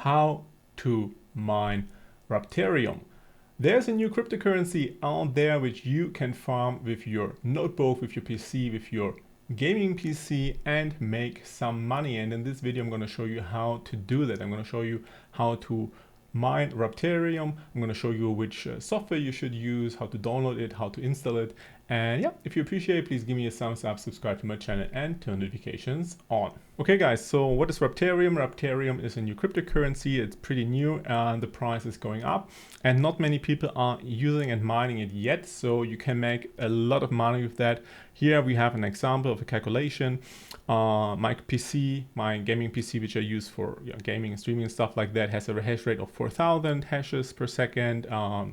how to mine Raptoreum. There's a new cryptocurrency out there which you can farm with your notebook, with your PC, with your gaming PC and make some money. And in this video, I'm going to show you how to do that. I'm going to show you how to mine Raptoreum. I'm going to show you which software you should use, how to download it, how to install it. And yeah, if you appreciate it, please give me a thumbs up, subscribe to my channel and turn notifications on. Okay guys, so what is Raptoreum? Raptoreum is a new cryptocurrency. It's pretty new and the price is going up and not many people are using and mining it yet. So you can make a lot of money with that. Here we have an example of a calculation. My PC, my gaming PC, which I use for gaming and streaming and stuff like that, has a hash rate of 4,000 hashes per second.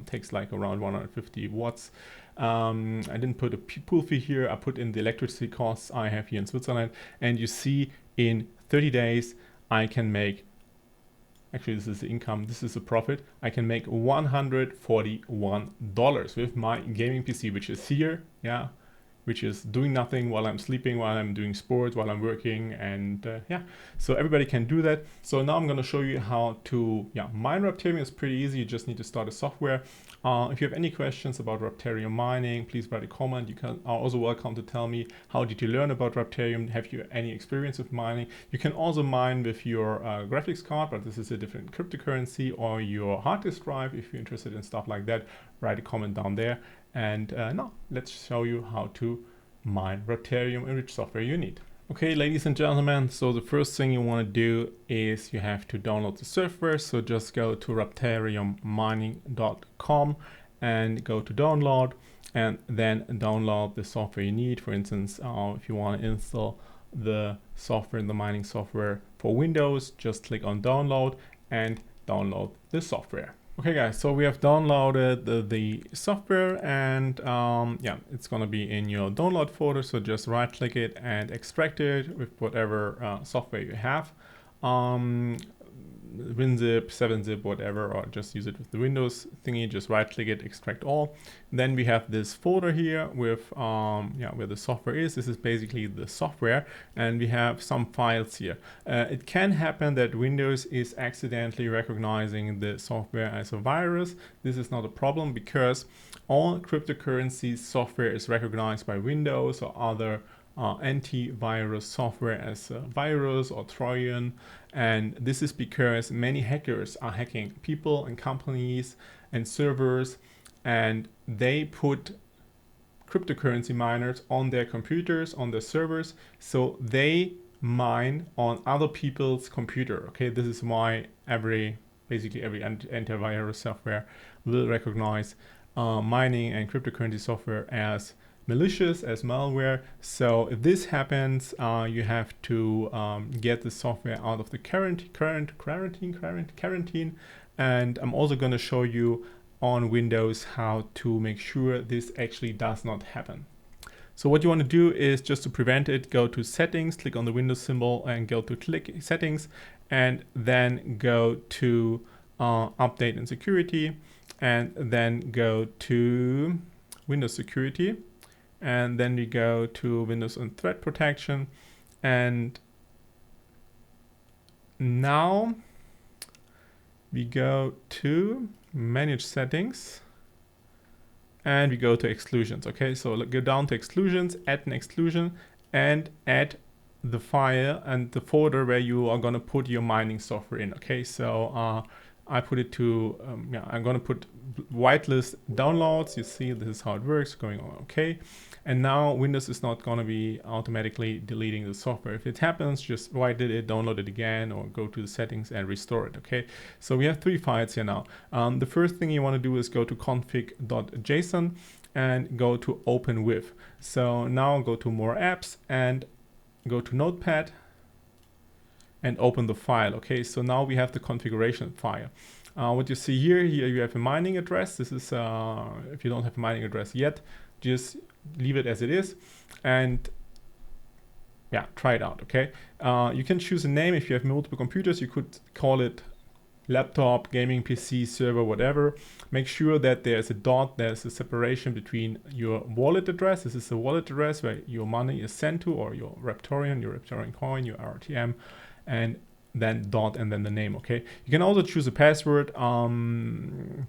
Takes like around 150 watts. I didn't put a pool fee here. I put in the electricity costs I have here in Switzerland, and you see in 30 days I can make, actually this is the income, this is the profit, I can make $141 with my gaming PC, which is here, yeah, which is doing nothing while I'm sleeping, while I'm doing sports, while I'm working, and yeah, so everybody can do that. So now I'm going to show you how to mine Raptoreum. It's pretty easy. You just need to start a software. If you have any questions about Raptoreum mining, please write a comment. You are also welcome to tell me, how did you learn about Raptoreum? Have you any experience with mining? You can also mine with your graphics card, but this is a different cryptocurrency, or your hard disk drive. If you're interested in stuff like that, write a comment down there. And now let's show you how to mine Raptoreum and which software you need. Okay, ladies and gentlemen, so the first thing you want to do is you have to download the software. So just go to raptoreummining.com and go to download and then download the software you need. For instance, if you want to install the software, the mining software for Windows, just click on download and download the software. Okay guys, so we have downloaded the software and yeah, it's gonna be in your download folder. So just right click it and extract it with whatever software you have. WinZip, 7-zip, whatever, or just use it with the Windows thingy. Just right click it, extract all. Then we have this folder here with where the software is. This is basically the software, and we have some files here. It can happen that Windows is accidentally recognizing the software as a virus. This is not a problem because all cryptocurrency software is recognized by Windows or other antivirus software as a virus or Trojan, and this is because many hackers are hacking people and companies and servers, and they put cryptocurrency miners on their computers, on their servers, so they mine on other people's computer. Okay, this is why basically every antivirus software will recognize mining and cryptocurrency software as malicious, as malware. So if this happens, you have to get the software out of the quarantine. And I'm also going to show you on Windows how to make sure this actually does not happen. So what you want to do is, just to prevent it, go to settings, click on the Windows symbol and go to click settings, and then go to update and security, and then go to Windows security. And then we go to Windows and threat protection. And now we go to manage settings and we go to exclusions. Okay, so go down to exclusions, add an exclusion and add the file and the folder where you are going to put your mining software in. Okay, so I put it to, I'm going to put whitelist downloads. You see, this is how it works, going on okay. And now Windows is not going to be automatically deleting the software. If it happens, just whitelist it, download it again, or go to the settings and restore it. Okay, so we have 3 files here now. The first thing you want to do is go to config.json and go to open with. So now go to more apps and go to Notepad and open the file. Okay, so now we have the configuration file. What you see here you have a mining address. This is if you don't have a mining address yet, just leave it as it is and yeah, try it out. Okay, you can choose a name. If you have multiple computers, you could call it laptop, gaming PC, server, whatever. Make sure that there's a dot, there's a separation between your wallet address. This is the wallet address where your money is sent to, or your Raptoreum coin, your RTM, and then dot and then the name. Okay, you can also choose a password.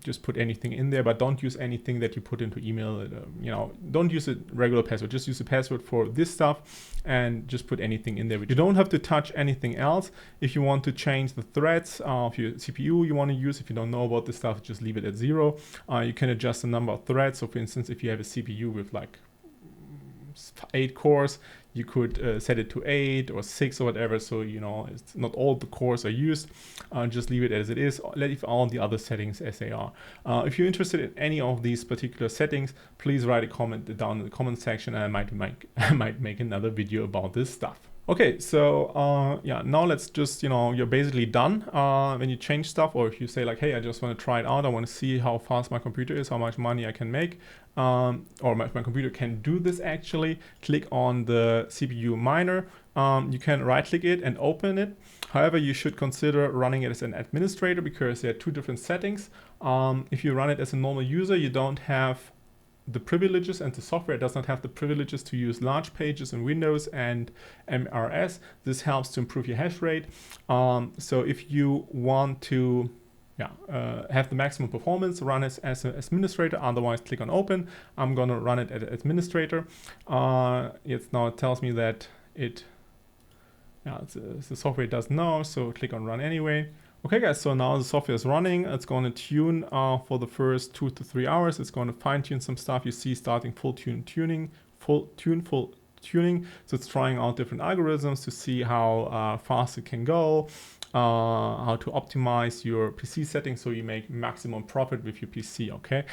Just put anything in there, but don't use anything that you put into email. You know, don't use a regular password, just use a password for this stuff and just put anything in there. You don't have to touch anything else. If you want to change the threads of your CPU you want to use, if you don't know about this stuff, just leave it at 0. You can adjust the number of threads. So for instance, if you have a CPU with like 8 cores, you could set it to 8 or 6 or whatever, so you know it's not all the cores are used. Just leave it as it is, leave all the other settings as they are. If you're interested in any of these particular settings, please write a comment down in the comment section, and I might make another video about this stuff. Okay, so yeah, now let's just, you know, you're basically done when you change stuff, or if you say like, hey, I just want to try it out, I want to see how fast my computer is, how much money I can make, or my computer can do this actually. Click on the CPU miner. You can right click it and open it. However, you should consider running it as an administrator, because there are 2 different settings. If you run it as a normal user, you don't have the privileges, and the software does not have the privileges to use large pages in Windows and MRS. This helps to improve your hash rate. So if you want to have the maximum performance, run it as an administrator. Otherwise, click on open. I'm gonna run it as administrator. Now it tells me that the software doesn't know, so click on run anyway. Okay guys, so now the software is running. It's going to tune for the first 2 to 3 hours. It's going to fine tune some stuff. You see starting full tuning. So it's trying out different algorithms to see how fast it can go, how to optimize your PC settings so you make maximum profit with your PC. Okay,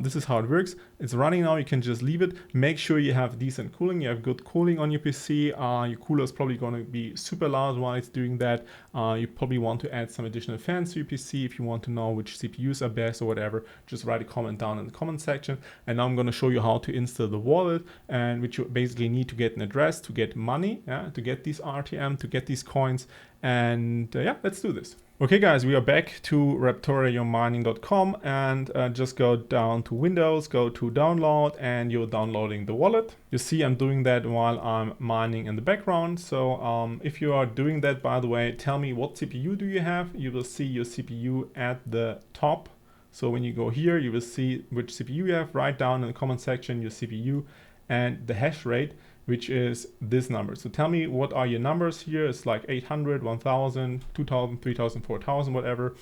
this is how it works. It's running now. You can just leave it. Make sure you have decent cooling. You have good cooling on your PC. Your cooler is probably going to be super loud while it's doing that. You probably want to add some additional fans to your PC. If you want to know which CPUs are best or whatever, just write a comment down in the comment section. And now I'm going to show you how to install the wallet, and which you basically need to get an address to get money, to get these RTM, to get these coins. And yeah, let's do this. Okay guys, we are back to raptoreummining.com, and just go down to Windows, go to download, and you're downloading the wallet. You see I'm doing that while I'm mining in the background. So if you are doing that, by the way, tell me what CPU do you have. You will see your CPU at the top. So when you go here, you will see which CPU you have. Write down in the comment section your CPU and the hash rate, which is this number. So tell me, what are your numbers here? It's like 800, 1000, 2000, 3000, 4000, whatever.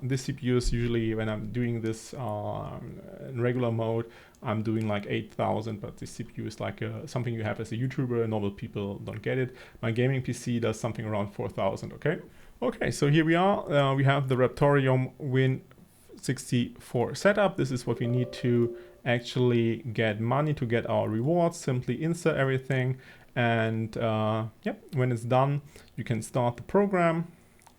This CPU is usually, when I'm doing this in regular mode, I'm doing like 8000, but this CPU is like something you have as a YouTuber. Normal people don't get it. My gaming PC does something around 4000, okay? Okay, so here we are. We have the Raptoreum Win64 setup. This is what we need to actually get money, to get our rewards. Simply insert everything, and yep, when it's done, you can start the program,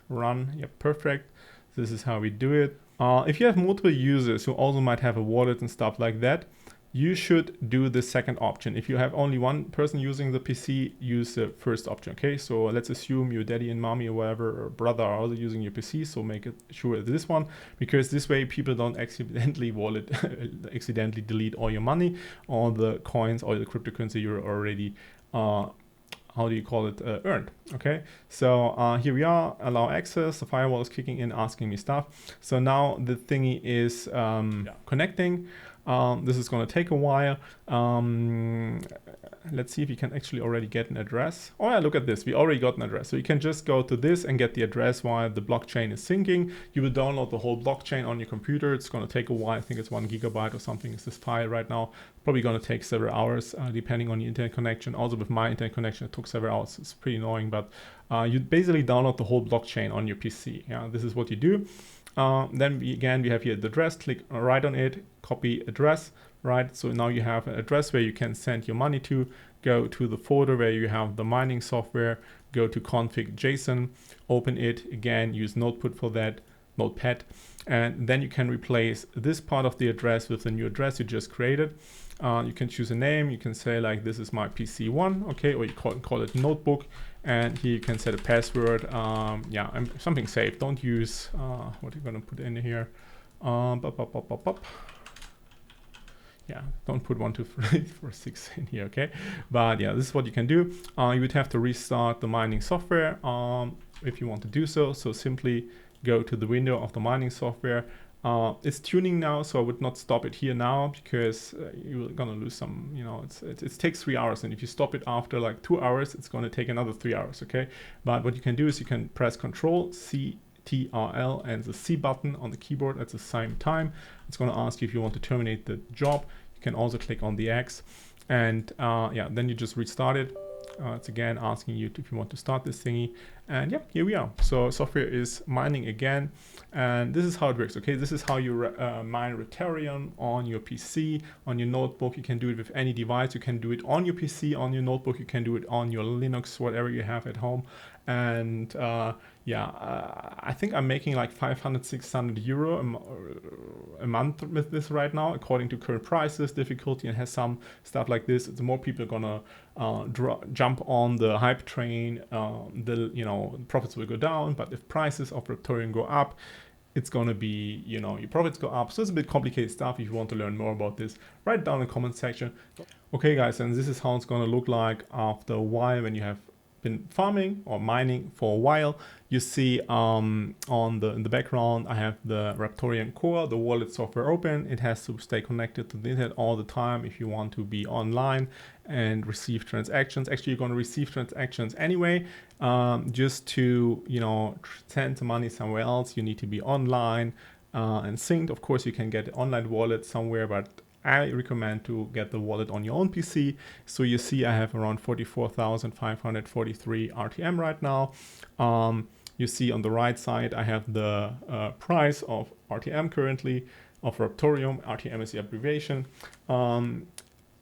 run. Yep, perfect. This is how we do it. If you have multiple users who also might have a wallet and stuff like that, you should do the second option. If you have only one person using the PC, use the first option. Okay, so let's assume your daddy and mommy or whatever, or brother, are also using your PC, so make it sure this one, because this way people don't accidentally accidentally delete all your money, all the coins, all the cryptocurrency you're already how do you call it, earned. Okay, so here we are, allow access. The firewall is kicking in, asking me stuff. So now the thingy is connecting. This is going to take a while. Let's see if you can actually already get an address. Oh yeah, look at this. We already got an address. So you can just go to this and get the address while the blockchain is syncing. You will download the whole blockchain on your computer. It's going to take a while. I think it's 1 gigabyte or something is this file right now. Probably going to take several hours depending on the internet connection. Also with my internet connection, it took several hours. It's pretty annoying, but you basically download the whole blockchain on your PC. Yeah, this is what you do. Then we have here the address. Click right on it, copy address, right? So now you have an address where you can send your money to. Go to the folder where you have the mining software, go to config JSON, open it again, use Notepad for that, Notepad, and then you can replace this part of the address with the new address you just created. You can choose a name. You can say like, this is my PC1, okay, or you call it notebook, and here you can set a password. Yeah, something safe. Don't use what you're gonna put in here. yeah, don't put 1, 2, 3, 4, 6 in here, okay? But yeah, this is what you can do. You would have to restart the mining software if you want to do so. So simply go to the window of the mining software. It's tuning now, so I would not stop it here now because you're gonna lose some, you know, it takes 3 hours, and if you stop it after like 2 hours, it's gonna take another 3 hours, okay? But what you can do is you can press Control C TRL and the C button on the keyboard at the same time. It's going to ask you if you want to terminate the job. You can also click on the X, and yeah, then you just restart it. It's again asking you if you want to start this thingy, and yeah, here we are. So software is mining again, and this is how it works. Okay, this is how you mine Raptoreum on your PC, on your notebook. You can do it with any device. You can do it on your PC, on your notebook. You can do it on your Linux, whatever you have at home. And yeah, I think I'm making like 500, 600 euro a month with this right now, according to current prices, difficulty, and has some stuff like this. The more people are gonna jump on the hype train, the profits will go down. But if prices of Raptoreum go up, it's gonna be, your profits go up. So it's a bit complicated stuff. If you want to learn more about this, write down in the comment section. Okay, guys, and this is how it's gonna look like after a while when you have been farming or mining for a while. You see in the background I have the Raptoreum core, the wallet software open. It has to stay connected to the internet all the time if you want to be online and receive transactions. Actually, you're going to receive transactions anyway. Just to send the money somewhere else, you need to be online and synced. Of course, you can get an online wallet somewhere, but I recommend to get the wallet on your own PC. So you see I have around 44,543 RTM right now. You see on the right side I have the price of RTM currently, of Raptoreum. RTM is the abbreviation. On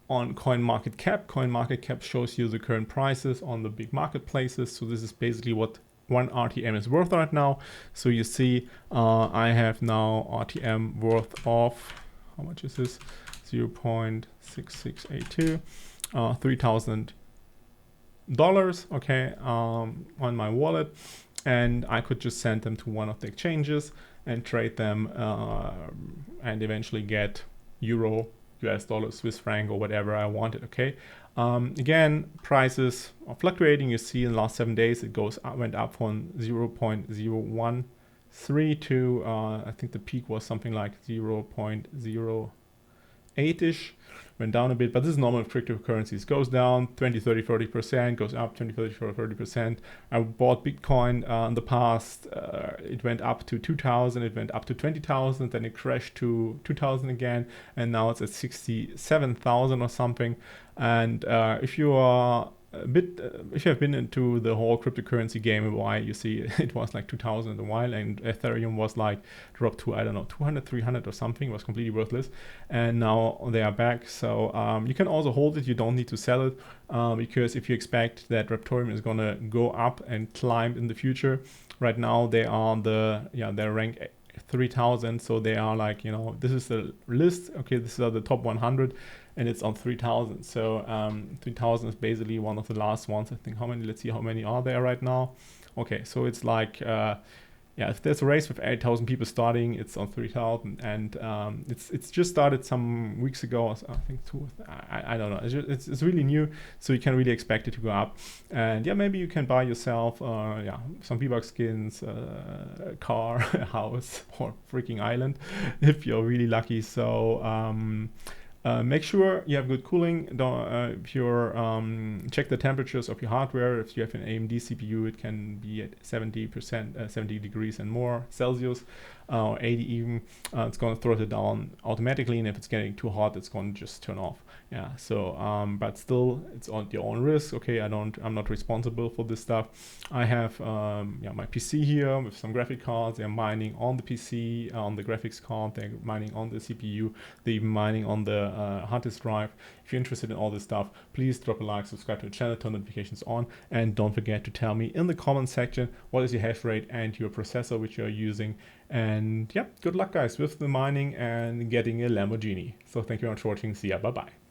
CoinMarketCap shows you the current prices on the big marketplaces. So this is basically what 1 RTM is worth right now. So you see I have now RTM worth of, how much is this? 0.6682, $3,000, okay, on my wallet, and I could just send them to one of the exchanges and trade them and eventually get euro, US dollar, Swiss franc, or whatever I wanted. Okay, again, prices are fluctuating. You see in the last 7 days it went up from 0.013 to I think the peak was something like 0.08ish. Went down a bit, but this is normal with cryptocurrencies. Goes down 20, 30, 40%, goes up 20, 30, 30%. I bought Bitcoin in the past. It went up to 2,000, it went up to 20,000, then it crashed to 2,000 again, and now it's at 67,000 or something. And if you are if you have been into the whole cryptocurrency game a while, you see it was like 2,000 a while, and Ethereum was like dropped to, I don't know, 200, 300 or something. It was completely worthless, and now they are back. So you can also hold it. You don't need to sell it because if you expect that Raptoreum is gonna go up and climb in the future, right now they are they're ranked 3,000, so they are like, this is the list. Okay, these are the top 100. And it's on 3,000. So 3,000 is basically one of the last ones. I think let's see how many are there right now. Okay, so it's like, if there's a race with 8,000 people starting, it's on 3,000. And it's just started some weeks ago, I think I don't know. It's really new, so you can really expect it to go up. And yeah, maybe you can buy yourself, some V-Bucks skins, a car, a house, or freaking island, if you're really lucky. So, make sure you have good cooling. Check the temperatures of your hardware. If you have an AMD CPU, it can be at 70 degrees and more Celsius, or 80 even. It's going to throw it down automatically, and if it's getting too hot, it's going to just turn off. Yeah. So, but still, it's on your own risk. Okay, I'm not responsible for this stuff. I have my PC here with some graphic cards. They're mining on the PC, on the graphics card. They're mining on the CPU. They're even mining on the hard disk drive. If you're interested in all this stuff, please drop a like, subscribe to the channel, turn notifications on, and don't forget to tell me in the comment section what is your hash rate and your processor which you're using. And yeah, good luck guys with the mining and getting a Lamborghini. So thank you very much for watching. See ya. Bye bye.